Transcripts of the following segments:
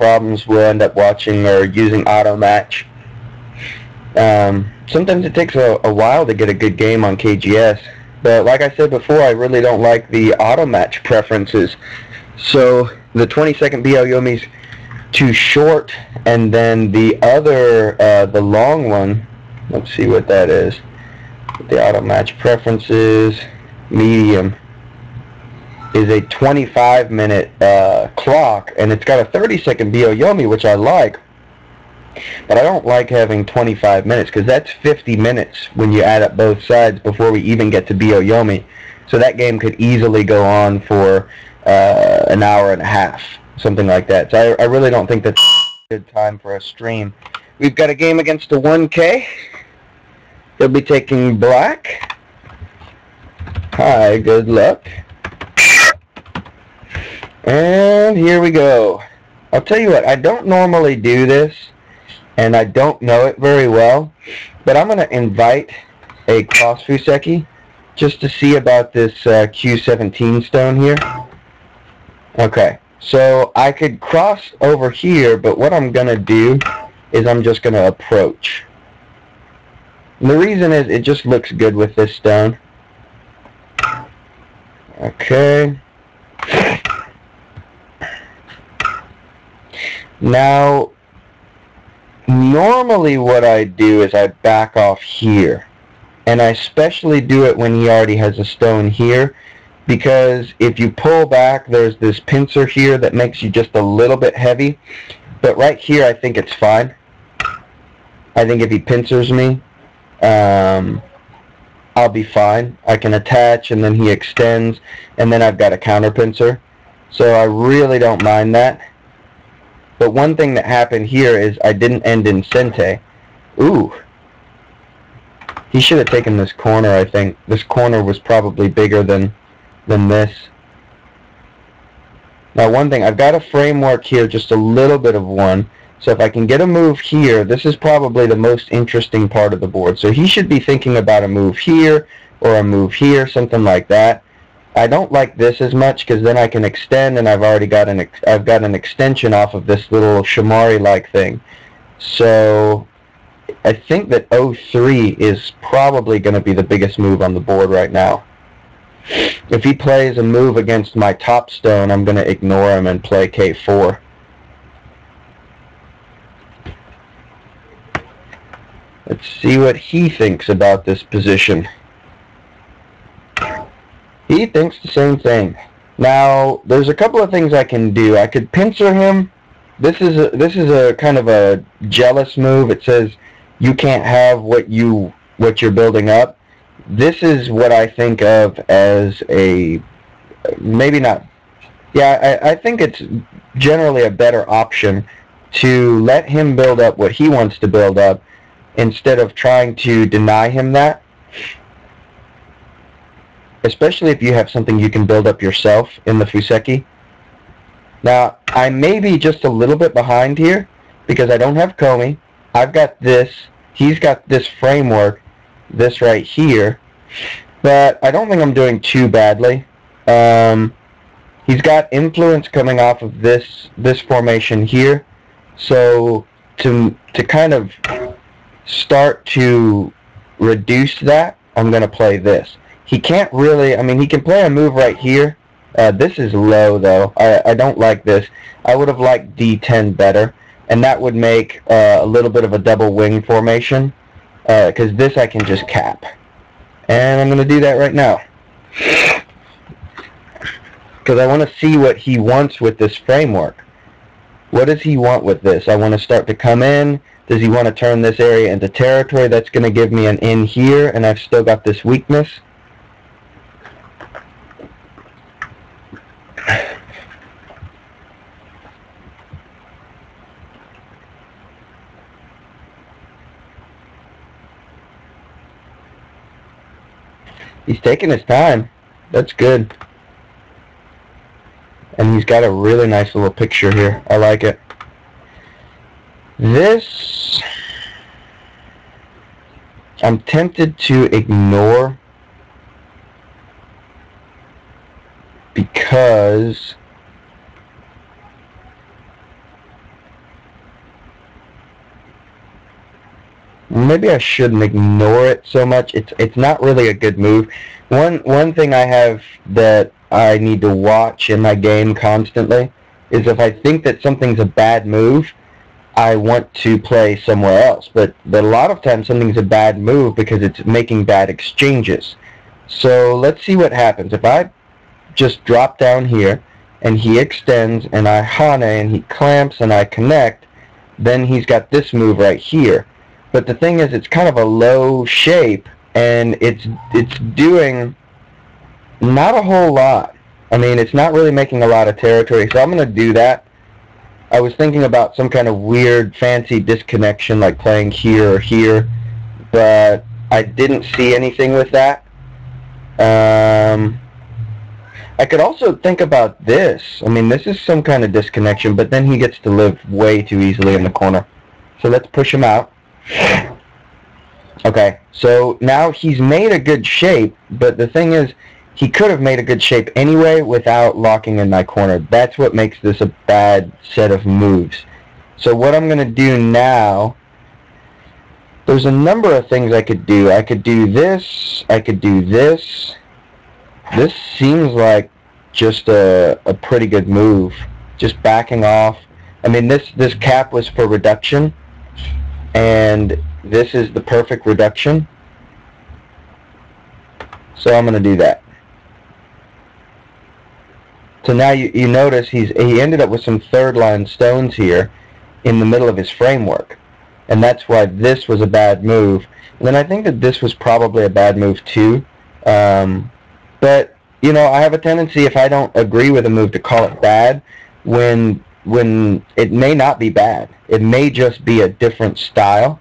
problems, we'll end up watching or using auto match. Sometimes it takes a while to get a good game on KGS, but like I said before, I really don't like the auto match preferences. So the 20-second BL Yomi's too short, and then the other, the long one, let's see what that is. The auto match preferences, medium, is a 25-minute clock, and it's got a 30-second BL Yomi, which I like, but I don't like having 25 minutes, because that's 50 minutes when you add up both sides before we even get to BL Yomi. So that game could easily go on for an hour and a half, something like that. So I really don't think that's a good time for a stream. We've got a game against a 1K. He'll be taking black. Hi, good luck. And here we go. I'll tell you what, I don't normally do this, and I don't know it very well, but I'm going to invite a cross Fuseki just to see about this Q17 stone here. Okay, so I could cross over here, but what I'm going to do is I'm just going to approach. And the reason is it just looks good with this stone. Okay. Now, normally what I do is I back off here. And I especially do it when he already has a stone here, because if you pull back, there's this pincer here that makes you just a little bit heavy. But right here, I think it's fine. I think if he pincers me, I'll be fine. I can attach, and then he extends, and then I've got a counter pincer. So I really don't mind that. But one thing that happened here is I didn't end in Sente. Ooh. He should have taken this corner, I think. This corner was probably bigger than this. Now one thing, I've got a framework here, just a little bit of one. So if I can get a move here, this is probably the most interesting part of the board. So he should be thinking about a move here, or a move here, something like that. I don't like this as much, because then I can extend, and I've already got an extension off of this little Shamari-like thing. So I think that 03 is probably going to be the biggest move on the board right now. If he plays a move against my top stone, I'm going to ignore him and play K4. Let's see what he thinks about this position. He thinks the same thing. Now, there's a couple of things I can do. I could pincer him. This is a kind of a jealous move. It says you can't have what you're building up. This is what I think of as a, maybe not, yeah, I think it's generally a better option to let him build up what he wants to build up, instead of trying to deny him that. Especially if you have something you can build up yourself in the Fuseki. Now, I may be just a little bit behind here, because I don't have Komi. I've got this. He's got this framework, this right here. But I don't think I'm doing too badly. He's got influence coming off of this formation here. So to kind of start to reduce that, I'm going to play this. He can't really, I mean, he can play a move right here. This is low, though. I don't like this. I would have liked D10 better, and that would make a little bit of a double wing formation, because this I can just cap. And I'm going to do that right now, because I want to see what he wants with this framework. What does he want with this? I want to start to come in. Does he want to turn this area into territory? That's going to give me an in here, and I've still got this weakness. He's taking his time. That's good. And he's got a really nice little picture here. I like it. This, I'm tempted to ignore, because maybe I shouldn't ignore it so much. It's not really a good move. One thing I have that I need to watch in my game constantly is if I think that something's a bad move, I want to play somewhere else. But a lot of times something's a bad move because it's making bad exchanges. So let's see what happens. If I just drop down here and he extends and I hane and he clamps and I connect, then he's got this move right here. But the thing is, it's kind of a low shape and it's doing not a whole lot. I mean, it's not really making a lot of territory, so I'm going to do that. I was thinking about some kind of weird fancy disconnection like playing here or here, but I didn't see anything with that. I could also think about this. I mean, this is some kind of disconnection, but then he gets to live way too easily in the corner. So let's push him out. Okay, so now he's made a good shape, but the thing is, he could have made a good shape anyway without locking in my corner. That's what makes this a bad set of moves. So what I'm going to do now, there's a number of things I could do. I could do this. I could do this. This seems like just a pretty good move. Just backing off. I mean, this cap was for reduction, and this is the perfect reduction. So I'm going to do that. So now you notice he ended up with some third line stones here in the middle of his framework. And that's why this was a bad move. And then I think that this was probably a bad move too. But, you know, I have a tendency, if I don't agree with a move, to call it bad when it may not be bad. It may just be a different style.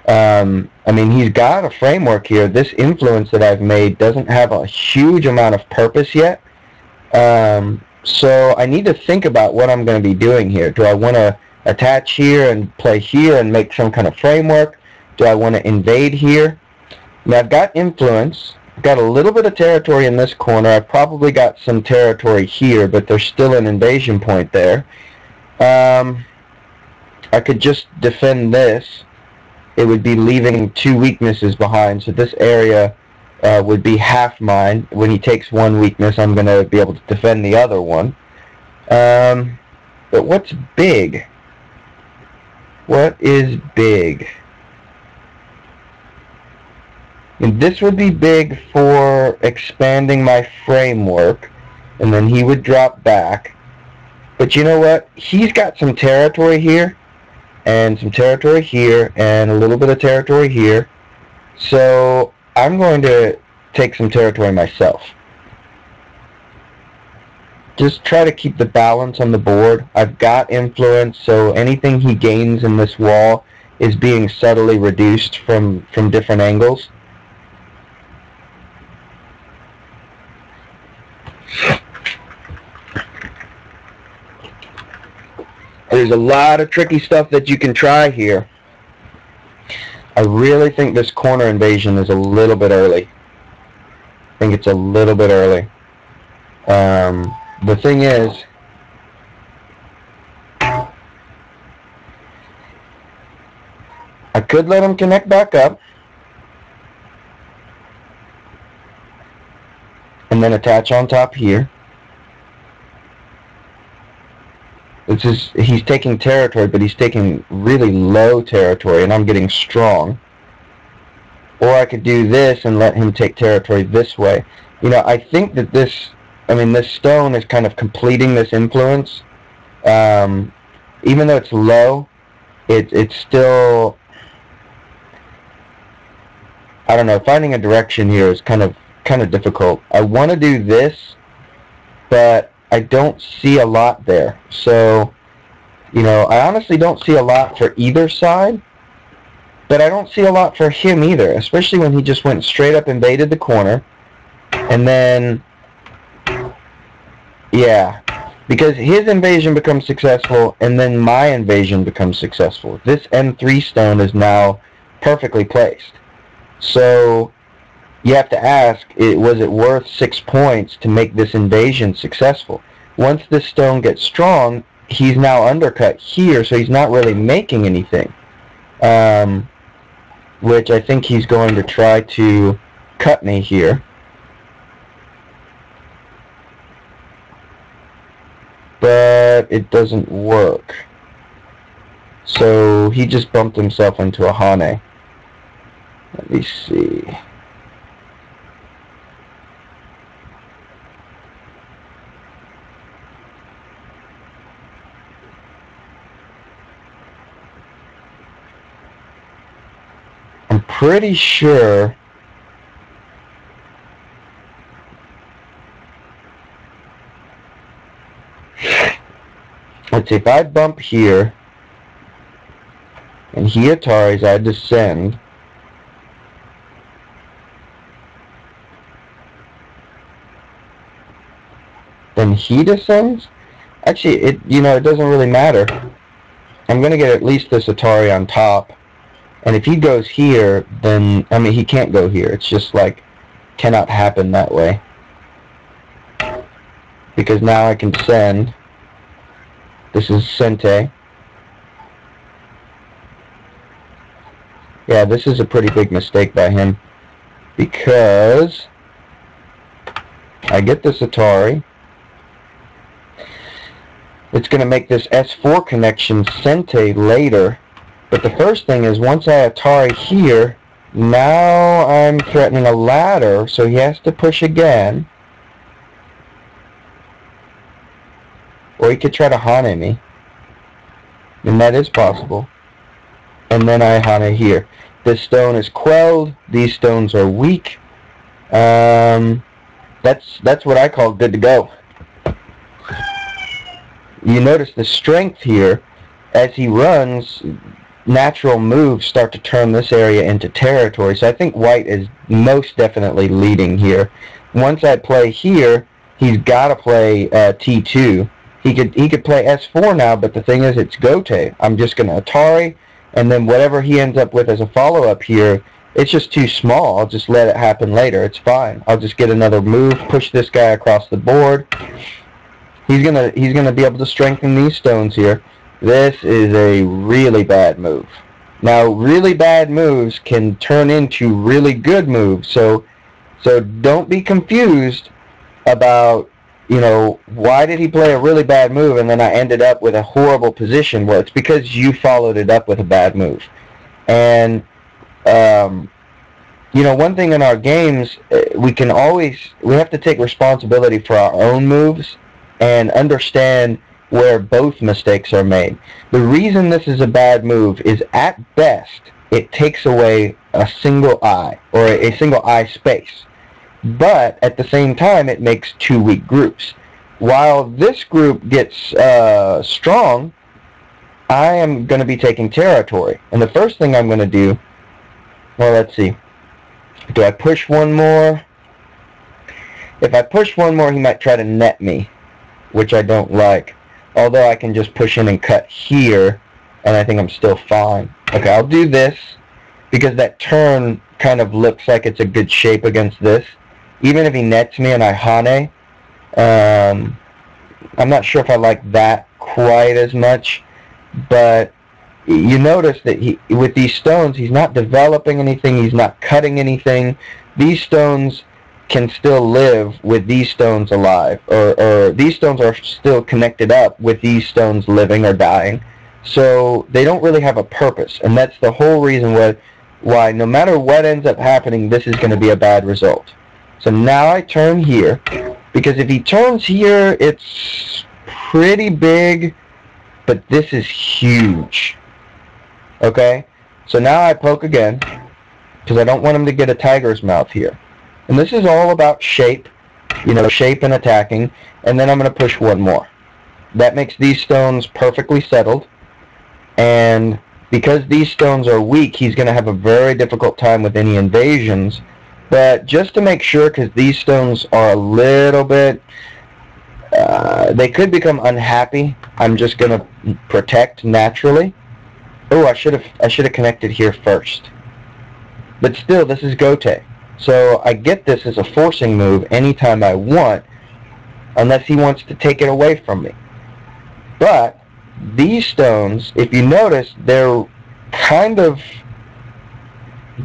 I mean, he's got a framework here. This influence that I've made doesn't have a huge amount of purpose yet. So I need to think about what I'm going to be doing here. Do I want to attach here and play here and make some kind of framework? Do I want to invade here? Now I've got influence. I've got a little bit of territory in this corner. I've probably got some territory here, but there's still an invasion point there. I could just defend this. It would be leaving two weaknesses behind, so this area would be half mine. When he takes one weakness, I'm going to be able to defend the other one. But what's big? What is big? And this would be big for expanding my framework, and then he would drop back. But you know what? He's got some territory here, and some territory here, and a little bit of territory here. So I'm going to take some territory myself. Just try to keep the balance on the board. I've got influence, so anything he gains in this wall is being subtly reduced from different angles. There's a lot of tricky stuff that you can try here. I really think this corner invasion is a little bit early. I think it's a little bit early. The thing is, I could let him connect back up and then attach on top here. He's taking territory, but he's taking really low territory, and I'm getting strong. Or I could do this and let him take territory this way. You know, I think that this stone is kind of completing this influence. Even though it's low, it's still, I don't know, finding a direction here is kind of difficult. I want to do this, but I don't see a lot there. So, you know, I honestly don't see a lot for either side, but I don't see a lot for him either, especially when he just went straight up, invaded the corner, and then, yeah, because his invasion becomes successful, and then my invasion becomes successful. This M3 stone is now perfectly placed. So you have to ask, was it worth 6 points to make this invasion successful? Once this stone gets strong, he's now undercut here, so he's not really making anything. which I think he's going to try to cut me here. But it doesn't work. So he just bumped himself into a Hane. Let me see. I'm pretty sure let's see, if I bump here and he Ataris, I descend. Then he descends? Actually, it doesn't really matter. I'm going to get at least this Atari on top. And if he goes here, then, I mean, he can't go here. It's just like, cannot happen that way. Because now I can send. This is Sente. Yeah, this is a pretty big mistake by him. Because I get this Atari. It's going to make this S4 connection Sente later. But the first thing is, once I Atari here, now I'm threatening a ladder, so he has to push again. Or he could try to Hane me. And that is possible. And then I Hane here. This stone is quelled. These stones are weak. That's what I call good to go. You notice the strength here. As he runs, natural moves start to turn this area into territory. So I think white is most definitely leading here. Once I play here, he's got to play T2. He could play S4 now, but the thing is, it's Gote. I'm just going to Atari, and then whatever he ends up with as a follow-up here, it's just too small. I'll just let it happen later. It's fine. I'll just get another move, push this guy across the board. He's gonna be able to strengthen these stones here. This is a really bad move. Now, really bad moves can turn into really good moves. So don't be confused about, why did he play a really bad move and then I ended up with a horrible position? Well, it's because you followed it up with a bad move. And, one thing in our games, we have to take responsibility for our own moves and understand where both mistakes are made. The reason this is a bad move is, at best, it takes away a single eye, or a single eye space. But at the same time, it makes two weak groups. While this group gets strong, I am going to be taking territory. And the first thing I'm going to do, well, let's see. Do I push one more? If I push one more, he might try to net me, which I don't like. Although I can just push in and cut here, and I think I'm still fine. Okay, I'll do this, because that turn kind of looks like it's a good shape against this. Even if he nets me and I Hane, I'm not sure if I like that quite as much, but you notice that with these stones, he's not developing anything, he's not cutting anything. These stones can still live with these stones alive, or these stones are still connected up with these stones living or dying. So they don't really have a purpose, and that's the whole reason why no matter what ends up happening, this is going to be a bad result. So now I turn here, because if he turns here, it's pretty big, but this is huge. Okay? So now I poke again, because I don't want him to get a tiger's mouth here. And this is all about shape, shape and attacking, and then I'm going to push one more. That makes these stones perfectly settled, and because these stones are weak, he's going to have a very difficult time with any invasions. But just to make sure, because these stones are a little bit, they could become unhappy, I'm just going to protect naturally. Oh, I should have connected here first. But still, this is Gote. So I get this as a forcing move anytime I want, unless he wants to take it away from me. But these stones, if you notice, they're kind of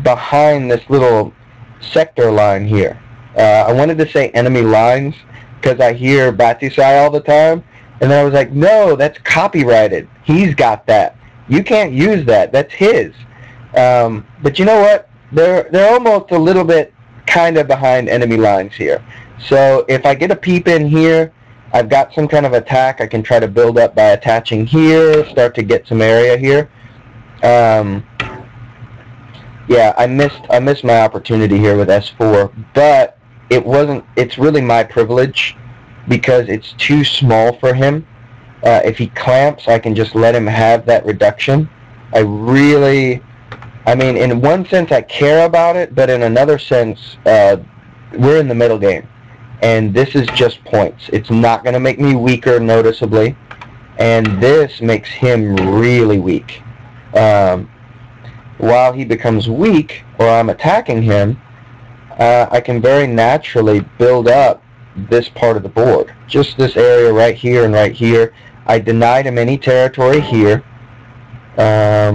behind this little sector line here. I wanted to say enemy lines because I hear Batusai all the time, and then I was like, no, that's copyrighted. He's got that. You can't use that. That's his. But you know what? They're almost a little bit kind of behind enemy lines here. So if I get a peep in here, I've got some kind of attack I can try to build up by attaching here, start to get some area here. Yeah, I missed my opportunity here with S4, but it's really my privilege because it's too small for him. If he clamps, I can just let him have that reduction. I mean, in one sense I care about it, but in another sense, we're in the middle game, and this is just points. It's not going to make me weaker noticeably, and this makes him really weak. While he becomes weak, or I'm attacking him, I can very naturally build up this part of the board. Just this area right here and right here. I denied him any territory here. I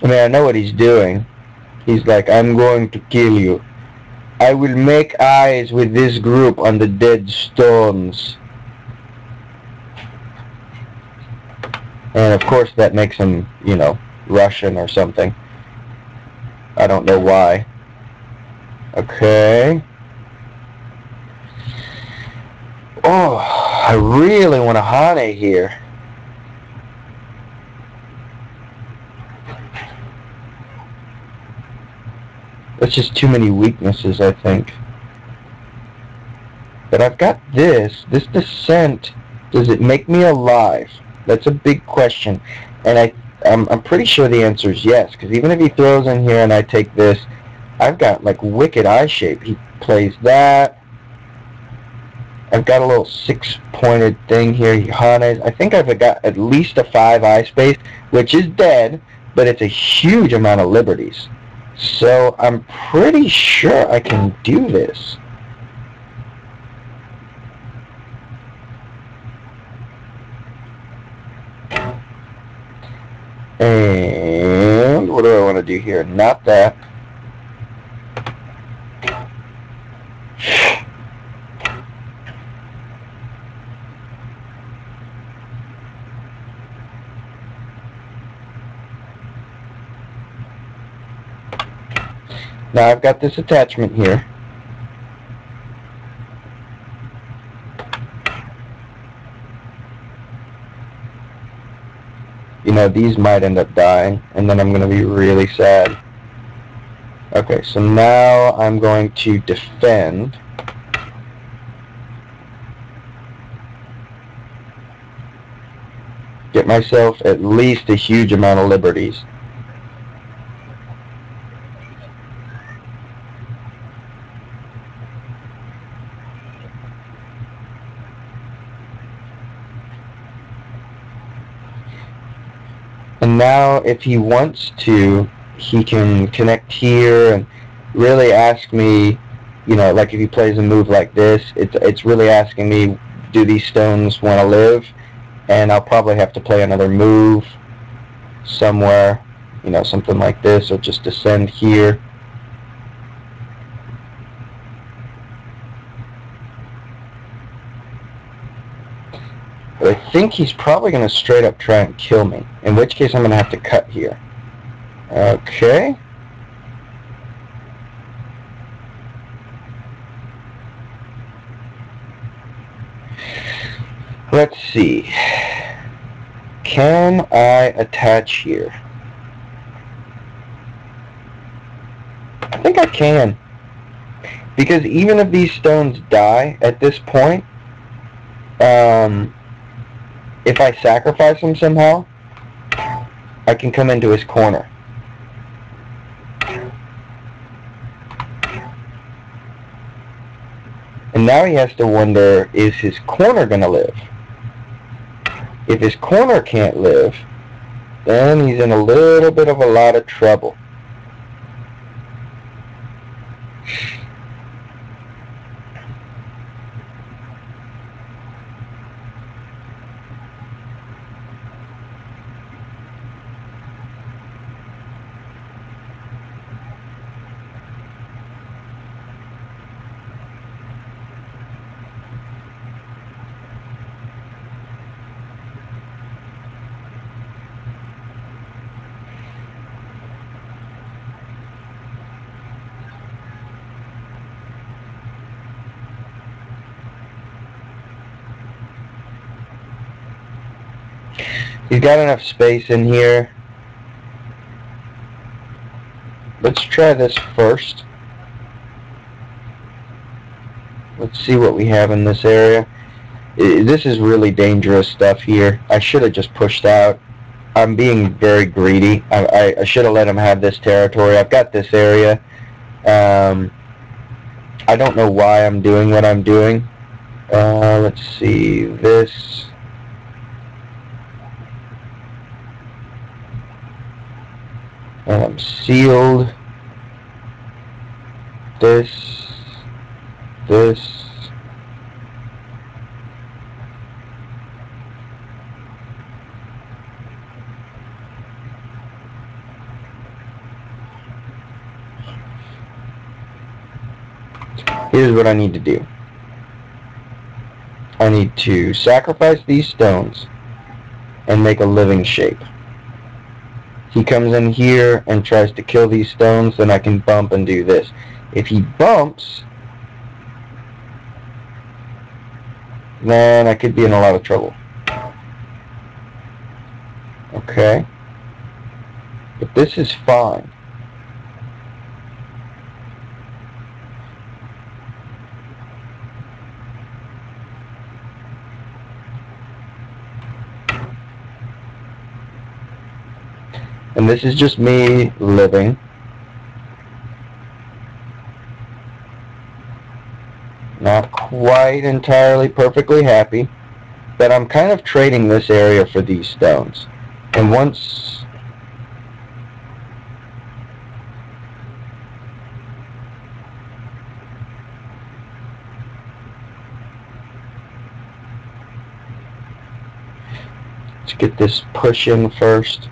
mean, I know what he's doing. He's like, I'm going to kill you. I will make eyes with this group on the dead stones. And of course that makes him, you know, Russian or something. I don't know why. Okay. Oh, I really want a Hane here. That's just too many weaknesses, I think. But I've got this descent. Does it make me alive? That's a big question. And I'm pretty sure the answer is yes, because even if he throws in here and I take this, I've got like wicked eye shape. He plays that. I've got a little 6-pointed thing here. He Hanes. I think I've got at least a 5 eye space, which is dead, but it's a huge amount of liberties. So I'm pretty sure I can do this. And what do I want to do here? Not that. Now I've got this attachment here. You know, these might end up dying, and then I'm going to be really sad. Okay, so now I'm going to defend. Get myself at least a huge amount of liberties. And now if he wants to, he can connect here and really ask me, you know, like if he plays a move like this, it's really asking me, do these stones want to live? And I'll probably have to play another move somewhere, you know, something like this, or just descend here. But I think he's probably going to straight up try and kill me, in which case I'm going to have to cut here. Okay. Let's see. Can I attach here? I think I can. Because even if these stones die at this point, if I sacrifice him somehow, I can come into his corner. And now he has to wonder, is his corner going to live? If his corner can't live, then he's in a little bit of a lot of trouble. He's got enough space in here. Let's try this first. Let's see what we have in this area. This is really dangerous stuff here. I should have just pushed out. I'm being very greedy. I should have let him have this territory. I've got this area. I don't know why I'm doing what I'm doing. Let's see. This. I'm sealed. This. Here's what I need to do. I need to sacrifice these stones and make a living shape. He comes in here and tries to kill these stones, then I can bump and do this. If he bumps, then I could be in a lot of trouble. Okay. But this is fine. And this is just me living. Not quite entirely perfectly happy, but I'm kind of trading this area for these stones. And once let's get this push in first.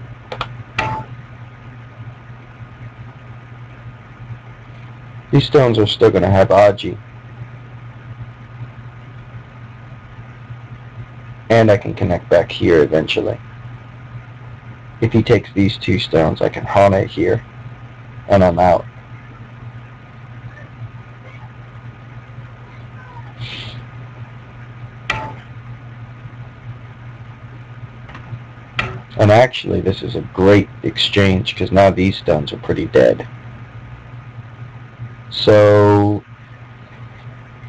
These stones are still going to have Aji. And I can connect back here eventually. If he takes these two stones, I can Hane here. And I'm out. And actually, this is a great exchange, because now these stones are pretty dead. So,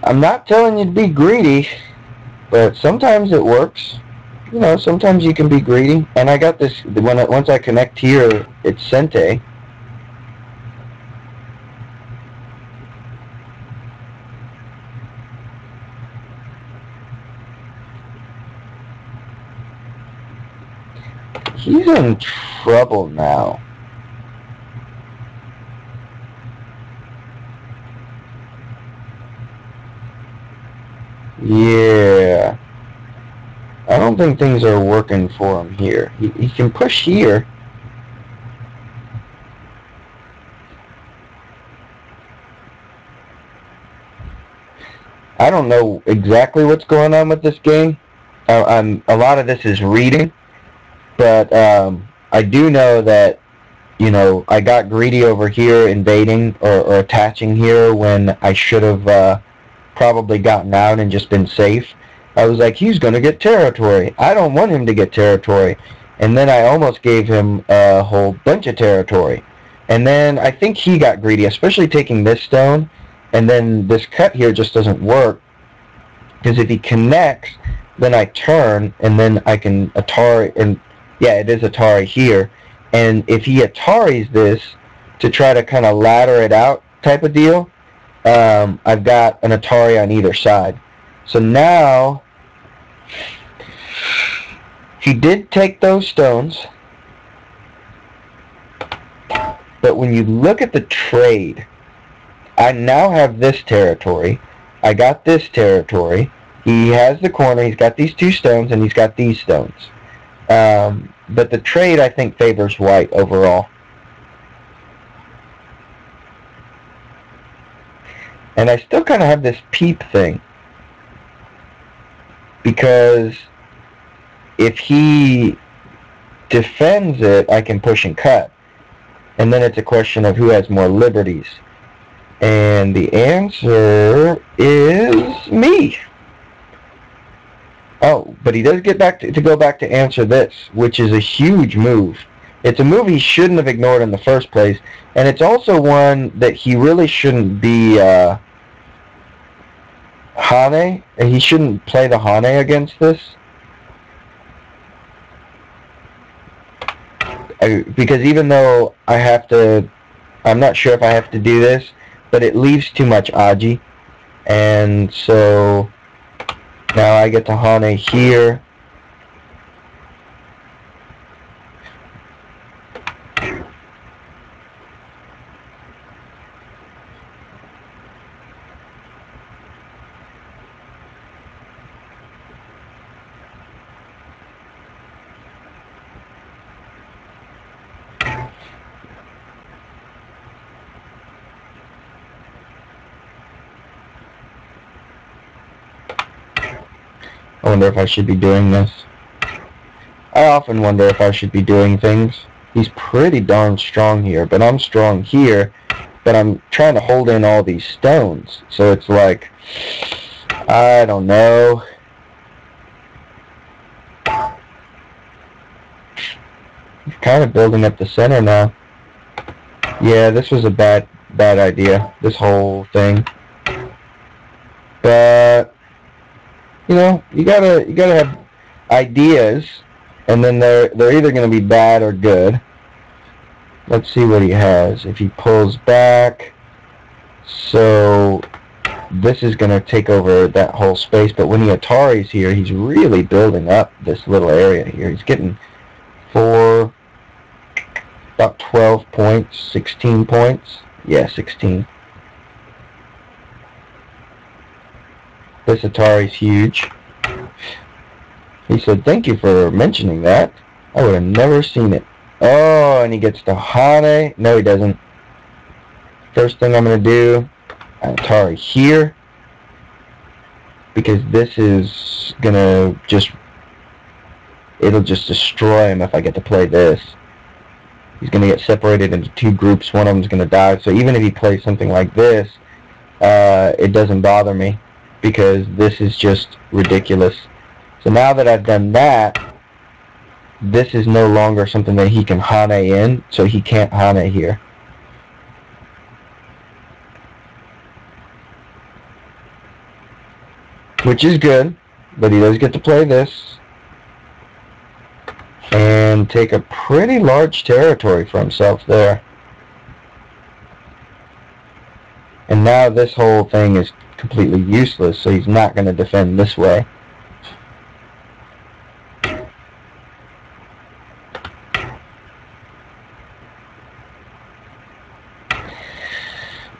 I'm not telling you to be greedy, but sometimes it works. You know, sometimes you can be greedy. And I got this, once I connect here, it's Sente. He's in trouble now. Yeah. I don't think things are working for him here. He can push here. I don't know exactly what's going on with this game. A lot of this is reading. But I do know that, you know, I got greedy over here invading or attaching here when I should have probably gotten out and just been safe. I was like, he's going to get territory. I don't want him to get territory. And then I almost gave him a whole bunch of territory. And then I think he got greedy, especially taking this stone. And then this cut here just doesn't work. Because if he connects, then I turn, and then I can Atari, and yeah, it is Atari here. And if he Ataris this to try to kind of ladder it out type of deal, I've got an Atari on either side. So now, he did take those stones, but when you look at the trade, I now have this territory. I got this territory. He has the corner. He's got these 2 stones, and he's got these stones. But the trade, I think, favors white overall. And I still kind of have this peep thing. Because if he defends it, I can push and cut. And then it's a question of who has more liberties. And the answer is me. Oh, but he does get back to go back to answer this, which is a huge move. It's a move he shouldn't have ignored in the first place, and it's also one that he really shouldn't be Hane. He shouldn't play the Hane against this. Because even though I have to, I'm not sure if I have to do this, but it leaves too much Aji, and so now I get to Hane here. I wonder if I should be doing this. I often wonder if I should be doing things. He's pretty darn strong here, but I'm strong here, but I'm trying to hold in all these stones. So it's like, I don't know. He's kind of building up the center now. Yeah, this was a bad idea, this whole thing. But you know, you gotta have ideas, and then they're either gonna be bad or good. Let's see what he has. If he pulls back, so this is gonna take over that whole space. But when he Atari's here, he's really building up this little area here. He's getting about 12 points, 16 points. Yeah, 16. This Atari's huge. He said, thank you for mentioning that. I would have never seen it. Oh, and he gets to Hane. No, he doesn't. First thing I'm going to do, Atari here. Because this is going to just, it'll just destroy him if I get to play this. He's going to get separated into 2 groups. One of them's going to die. So even if he plays something like this, it doesn't bother me, because this is just ridiculous. So now that I've done that, this is no longer something that he can Hane in, so he can't Hane here. Which is good, but he does get to play this and take a pretty large territory for himself there. And now this whole thing is completely useless, so he's not going to defend this way.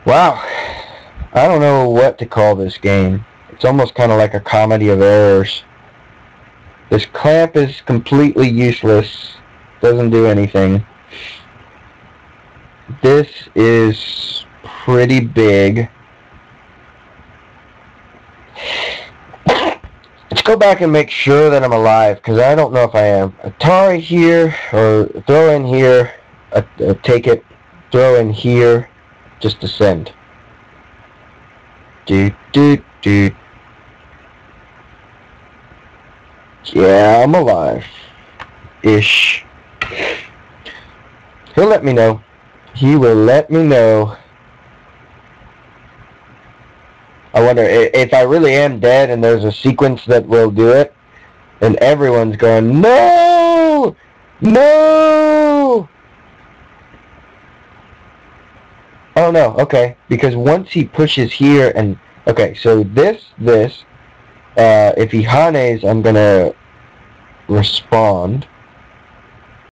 Wow, I don't know what to call this game. It's almost kind of like a comedy of errors. This clamp is completely useless, doesn't do anything. This is pretty big. Let's go back and make sure that I'm alive, because I don't know if I am. Atari here, or throw in here, take it, throw in here, just descend. Yeah, I'm alive. Ish. He'll let me know. He will let me know. I wonder if I really am dead and there's a sequence that will do it, and everyone's going, no! No! Oh no, okay. Because once he pushes here and... Okay, so this, if he Hanes, I'm going to respond.